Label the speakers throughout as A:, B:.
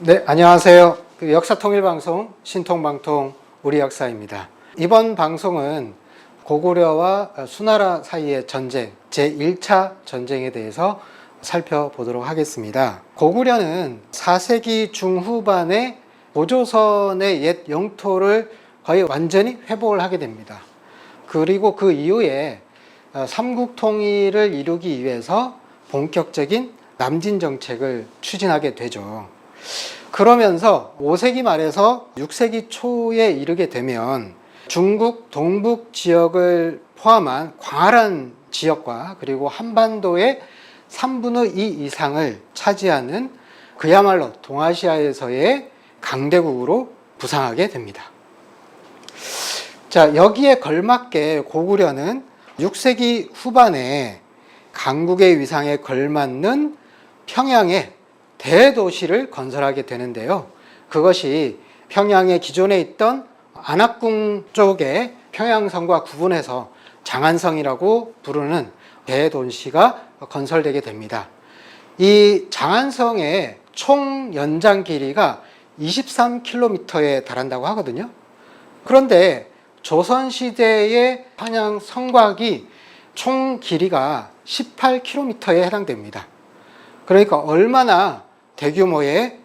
A: 네, 안녕하세요. 역사통일방송 신통방통 우리 역사입니다. 이번 방송은 고구려와 수나라 사이의 전쟁, 제1차 전쟁에 대해서 살펴보도록 하겠습니다. 고구려는 4세기 중후반에 고조선의 옛 영토를 거의 완전히 회복을 하게 됩니다. 그리고 그 이후에 삼국통일을 이루기 위해서 본격적인 남진 정책을 추진하게 되죠. 그러면서 5세기 말에서 6세기 초에 이르게 되면 중국 동북 지역을 포함한 광활한 지역과 그리고 한반도의 3분의 2 이상을 차지하는 그야말로 동아시아에서의 강대국으로 부상하게 됩니다. 자, 여기에 걸맞게 고구려는 6세기 후반에 강국의 위상에 걸맞는 평양에 대도시를 건설하게 되는데요. 그것이 평양의 기존에 있던 안압궁 쪽의 평양성과 구분해서 장안성이라고 부르는 대도시가 건설되게 됩니다. 이 장안성의 총 연장 길이가 23km에 달한다고 하거든요. 그런데 조선시대의 평양 성곽이 총 길이가 18km에 해당됩니다. 그러니까 얼마나 대규모의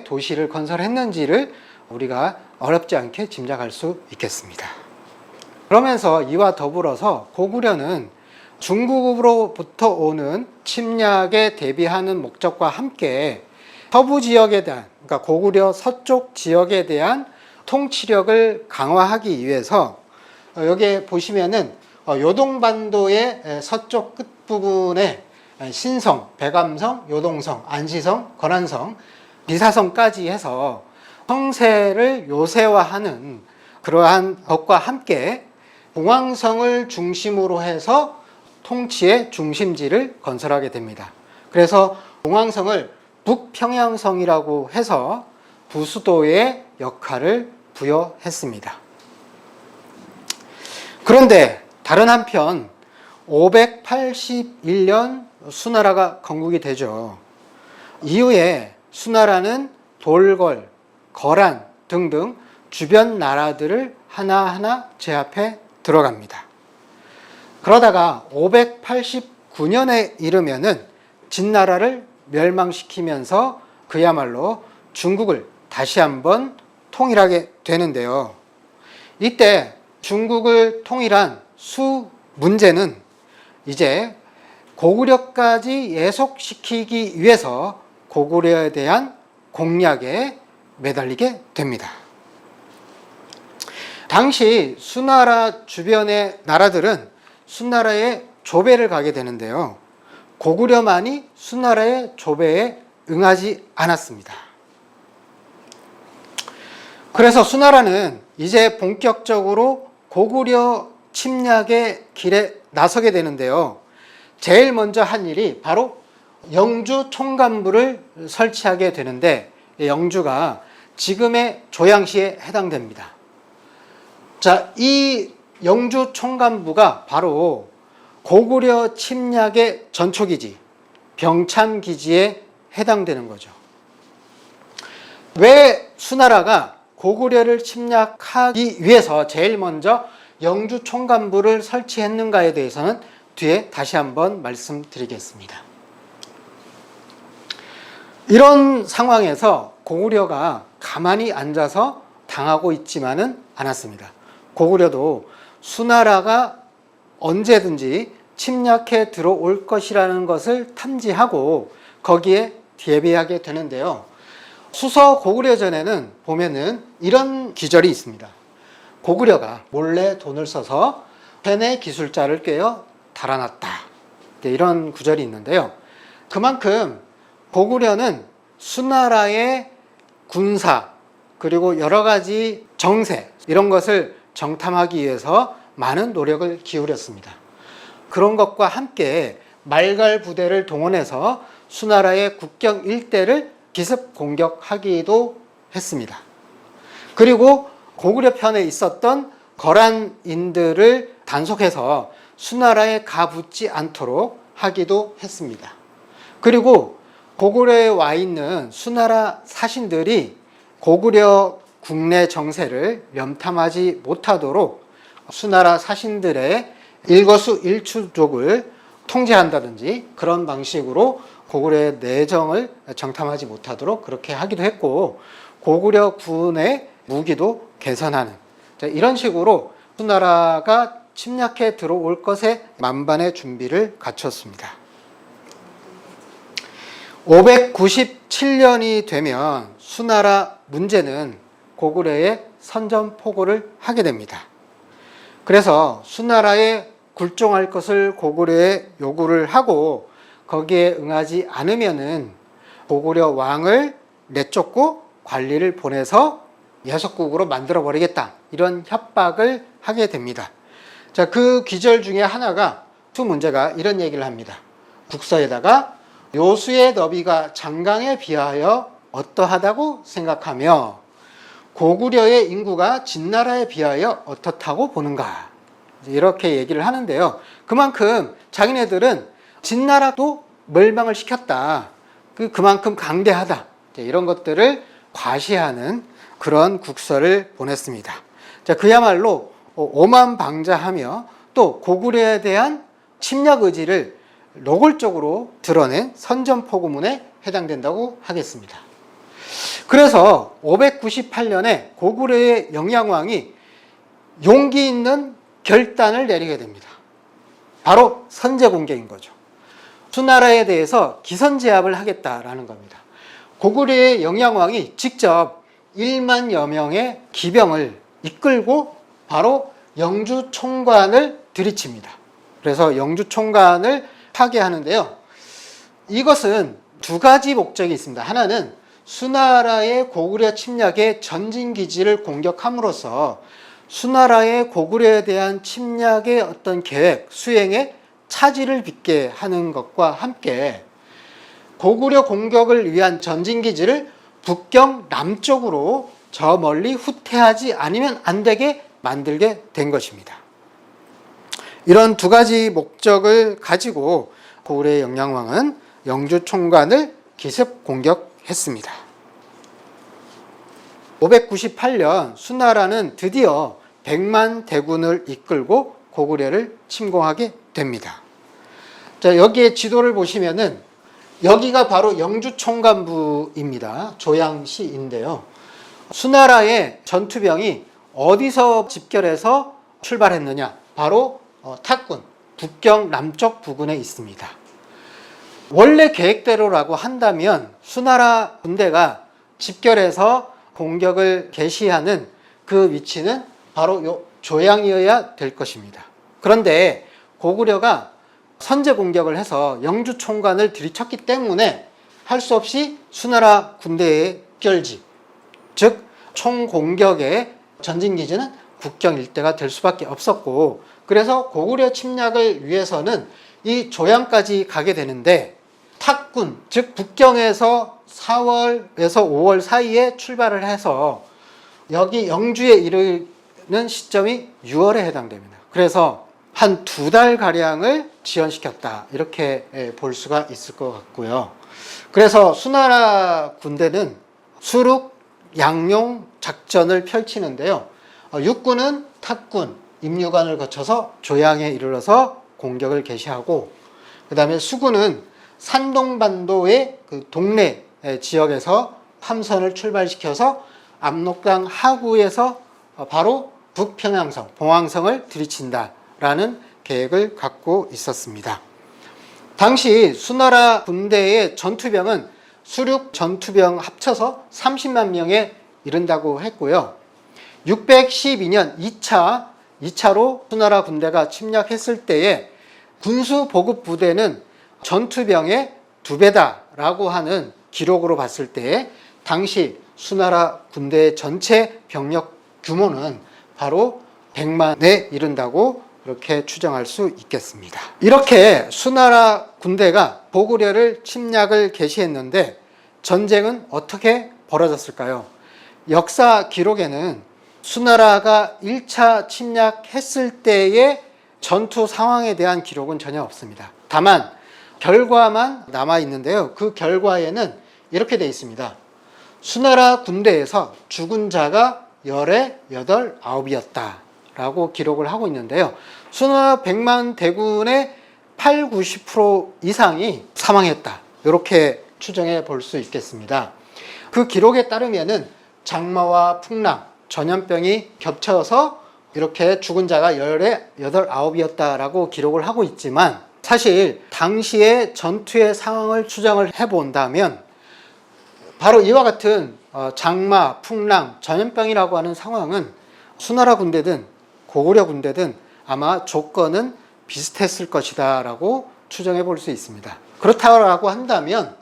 A: 도시를 건설했는지를 우리가 어렵지 않게 짐작할 수 있겠습니다. 그러면서 이와 더불어서 고구려는 중국으로부터 오는 침략에 대비하는 목적과 함께 서부 지역에 대한, 그러니까 고구려 서쪽 지역에 대한 통치력을 강화하기 위해서 여기에 보시면은 요동반도의 서쪽 끝부분에 신성, 백암성, 요동성, 안시성, 건안성, 비사성까지 해서 성세를 요새화하는 그러한 것과 함께 공황성을 중심으로 해서 통치의 중심지를 건설하게 됩니다. 그래서 공황성을 북평양성이라고 해서 부수도의 역할을 부여했습니다. 그런데 다른 한편 581년 수나라가 건국이 되죠. 이후에 수나라는 돌궐, 거란 등등 주변 나라들을 하나하나 제압해 들어갑니다. 그러다가 589년에 이르면은 진나라를 멸망시키면서 그야말로 중국을 다시 한번 통일하게 되는데요. 이때 중국을 통일한 수 문제는 이제 고구려까지 예속시키기 위해서 고구려에 대한 공략에 매달리게 됩니다. 당시 수나라 주변의 나라들은 수나라의 조배를 가게 되는데요. 고구려만이 수나라의 조배에 응하지 않았습니다. 그래서 수나라는 이제 본격적으로 고구려 침략의 길에 나서게 되는데요. 제일 먼저 한 일이 바로 영주 총감부를 설치하게 되는데 영주가 지금의 조양시에 해당됩니다. 자, 이 영주 총감부가 바로 고구려 침략의 전초기지, 병참기지에 해당되는 거죠. 왜 수나라가 고구려를 침략하기 위해서 제일 먼저 영주 총감부를 설치했는가에 대해서는 뒤에 다시 한번 말씀드리겠습니다. 이런 상황에서 고구려가 가만히 앉아서 당하고 있지만은 않았습니다. 고구려도 수나라가 언제든지 침략해 들어올 것이라는 것을 탐지하고 거기에 대비하게 되는데요. 수서 고구려전에는 보면은 이런 기절이 있습니다. 고구려가 몰래 돈을 써서 펜의 기술자를 꿰어 달아났다. 이런 구절이 있는데요. 그만큼 고구려는 수나라의 군사 그리고 여러 가지 정세 이런 것을 정탐하기 위해서 많은 노력을 기울였습니다. 그런 것과 함께 말갈 부대를 동원해서 수나라의 국경 일대를 기습 공격하기도 했습니다. 그리고 고구려 편에 있었던 거란인들을 단속해서 수나라에 가붙지 않도록 하기도 했습니다. 그리고 고구려에 와 있는 수나라 사신들이 고구려 국내 정세를 염탐하지 못하도록 수나라 사신들의 일거수일투족을 통제한다든지 그런 방식으로 고구려의 내정을 정탐하지 못하도록 그렇게 하기도 했고, 고구려 군의 무기도 개선하는, 이런 식으로 수나라가 침략해 들어올 것에 만반의 준비를 갖췄습니다. 597년이 되면 수나라 문제는 고구려에 선전포고를 하게 됩니다. 그래서 수나라에 굴종할 것을 고구려에 요구를 하고 거기에 응하지 않으면은 고구려 왕을 내쫓고 관리를 보내서 예속국으로 만들어버리겠다, 이런 협박을 하게 됩니다. 자, 그 기절 중에 하나가, 두 문제가 이런 얘기를 합니다. 국서에다가 요수의 너비가 장강에 비하여 어떠하다고 생각하며 고구려의 인구가 진나라에 비하여 어떻다고 보는가, 이렇게 얘기를 하는데요. 그만큼 자기네들은 진나라도 멸망을 시켰다, 그만큼 강대하다, 이런 것들을 과시하는 그런 국서를 보냈습니다. 자, 그야말로 오만방자하며 또 고구려에 대한 침략 의지를 노골적으로 드러낸 선전포고문에 해당된다고 하겠습니다. 그래서 598년에 고구려의 영양왕이 용기 있는 결단을 내리게 됩니다. 바로 선제공격인 거죠. 수나라에 대해서 기선제압을 하겠다라는 겁니다. 고구려의 영양왕이 직접 1만여 명의 기병을 이끌고 바로 영주 총관을 들이칩니다. 그래서 영주 총관을 파괴하는데요. 이것은 두 가지 목적이 있습니다. 하나는 수나라의 고구려 침략의 전진기지를 공격함으로써 수나라의 고구려에 대한 침략의 어떤 계획, 수행에 차질을 빚게 하는 것과 함께 고구려 공격을 위한 전진기지를 북경 남쪽으로 저 멀리 후퇴하지 않으면 안 되게 만들게 된 것입니다. 이런 두 가지 목적을 가지고 고구려의 영양왕은 영주 총관을 기습 공격했습니다. 598년 수나라는 드디어 100만 대군을 이끌고 고구려를 침공하게 됩니다. 자, 여기에 지도를 보시면은 여기가 바로 영주 총관부입니다. 조양시인데요. 수나라의 전투병이 어디서 집결해서 출발했느냐? 바로 탁군, 북경 남쪽 부근에 있습니다. 원래 계획대로라고 한다면 수나라 군대가 집결해서 공격을 개시하는 그 위치는 바로 요 조양이어야 될 것입니다. 그런데 고구려가 선제 공격을 해서 영주 총관을 들이쳤기 때문에 할 수 없이 수나라 군대의 결지, 즉 총공격의 전진기지는 북경 일대가 될 수밖에 없었고, 그래서 고구려 침략을 위해서는 이 조양까지 가게 되는데 탁군, 즉 북경에서 4월에서 5월 사이에 출발을 해서 여기 영주에 이르는 시점이 6월에 해당됩니다. 그래서 한 2달가량을 지연시켰다, 이렇게 볼 수가 있을 것 같고요. 그래서 수나라 군대는 수륙, 양용 작전을 펼치는데요. 육군은 탁군, 임류관을 거쳐서 조양에 이르러서 공격을 개시하고, 그 다음에 수군은 산동반도의 그 동래 지역에서 함선을 출발시켜서 압록강 하구에서 바로 북평양성, 봉황성을 들이친다라는 계획을 갖고 있었습니다. 당시 수나라 군대의 전투병은 수륙 전투병 합쳐서 30만 명에 이른다고 했고요. 612년 2차로 수나라 군대가 침략했을 때에 군수 보급 부대는 전투병의 2배다라고 하는 기록으로 봤을 때 당시 수나라 군대의 전체 병력 규모는 바로 100만에 이른다고 이렇게 추정할 수 있겠습니다. 이렇게 수나라 군대가 고구려를 침략을 개시했는데 전쟁은 어떻게 벌어졌을까요? 역사 기록에는 수나라가 1차 침략했을 때의 전투 상황에 대한 기록은 전혀 없습니다. 다만 결과만 남아 있는데요. 그 결과에는 이렇게 되어 있습니다. 수나라 군대에서 죽은 자가 열에 8, 9이었다 라고 기록을 하고 있는데요. 수나라 100만 대군의 8, 90% 이상이 사망했다. 이렇게 추정해 볼 수 있겠습니다. 그 기록에 따르면은 장마와 풍랑, 전염병이 겹쳐서 이렇게 죽은 자가 열에 8, 9이었다라고 기록을 하고 있지만 사실 당시의 전투의 상황을 추정을 해본다면 바로 이와 같은 장마, 풍랑, 전염병이라고 하는 상황은 수나라 군대든 고구려 군대든 아마 조건은 비슷했을 것이다 라고 추정해 볼 수 있습니다. 그렇다고 한다면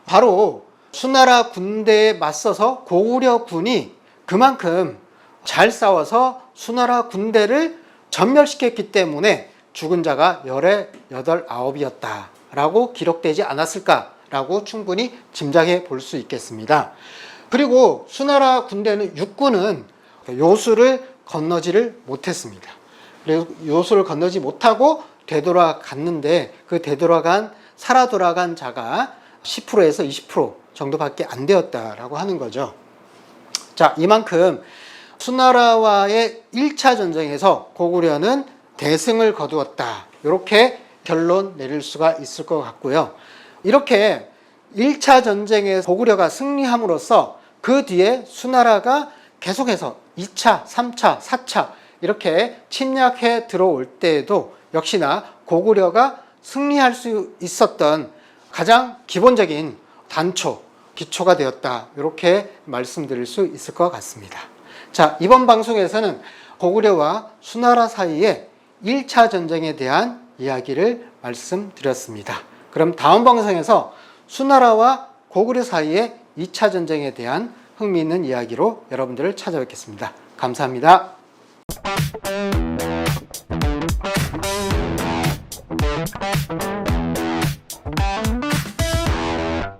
A: 바로 수나라 군대에 맞서서 고구려 군이 그만큼 잘 싸워서 수나라 군대를 전멸시켰기 때문에 죽은 자가 열에 8, 9이었다 라고 기록되지 않았을까라고 충분히 짐작해 볼 수 있겠습니다. 그리고 수나라 군대는 육군은 요수를 건너지를 못했습니다. 그래서 요수를 건너지 못하고 되돌아갔는데 그 살아 돌아간 자가 10%에서 20% 정도밖에 안 되었다라고 하는 거죠. 자, 이만큼 수나라와의 1차 전쟁에서 고구려는 대승을 거두었다. 이렇게 결론 내릴 수가 있을 것 같고요. 이렇게 1차 전쟁에서 고구려가 승리함으로써 그 뒤에 수나라가 계속해서 2차, 3차, 4차 이렇게 침략해 들어올 때에도 역시나 고구려가 승리할 수 있었던 가장 기본적인 단초, 기초가 되었다. 이렇게 말씀드릴 수 있을 것 같습니다. 자, 이번 방송에서는 고구려와 수나라 사이의 1차 전쟁에 대한 이야기를 말씀드렸습니다. 그럼 다음 방송에서 수나라와 고구려 사이의 2차 전쟁에 대한 흥미있는 이야기로 여러분들을 찾아뵙겠습니다. 감사합니다.